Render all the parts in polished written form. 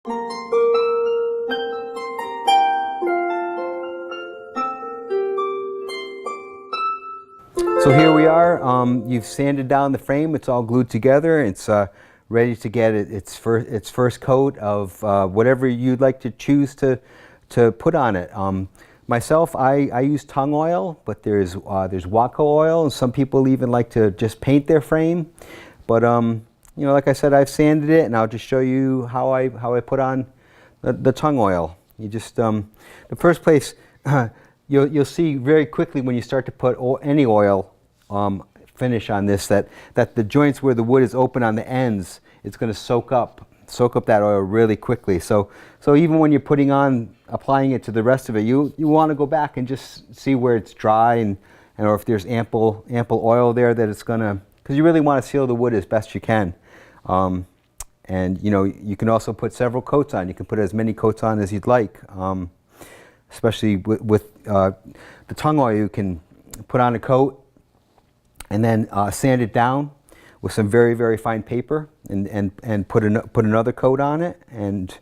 So here we are. You've sanded down the frame. It's all glued together. It's ready to get its first coat of whatever you'd like to choose to put on it. Myself, I use tung oil, but there's Waco oil, and some people even like to just paint their frame. But you know, like I said, I've sanded it, and I'll just show you how I put on the tung oil. You just the first place. You'll see very quickly when you start to put any oil finish on this that the joints where the wood is open on the ends, it's going to soak up that oil really quickly. So even when you're applying it to the rest of it, you want to go back and just see where it's dry and or if there's ample oil there that it's gonna, because you really want to seal the wood as best you can. And you know, you can also put several coats on. You can put as many coats on as you'd like. Especially with the tung oil, you can put on a coat and then sand it down with some very, very fine paper and put another coat on it. And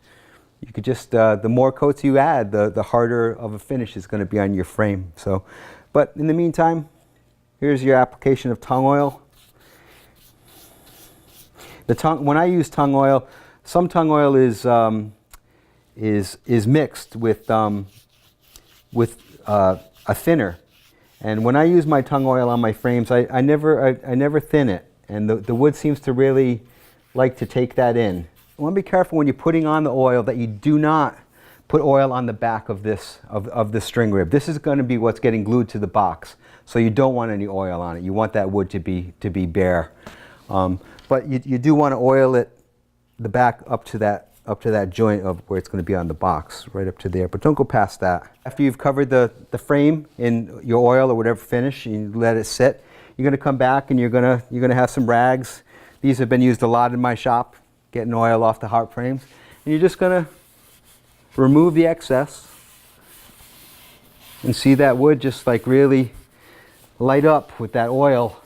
you could just, the more coats you add, the harder of a finish is going to be on your frame. So, but in the meantime, here's your application of tung oil. When I use tung oil, some tung oil is mixed with a thinner, and when I use my tung oil on my frames, I never thin it, and the wood seems to really like to take that in. You want to be careful when you're putting on the oil that you do not put oil on the back of this string rib. This is going to be what's getting glued to the box, so you don't want any oil on it. You want that wood to be bare, but you do want to oil it the back up to that joint of where it's going to be on the box, right up to there, but don't go past that. After you've covered the frame in your oil or whatever finish, you let it sit, you're going to come back and you're going to have some rags. These have been used a lot in my shop, getting oil off the harp frames, and you're just going to remove the excess and see that wood just like really light up with that oil.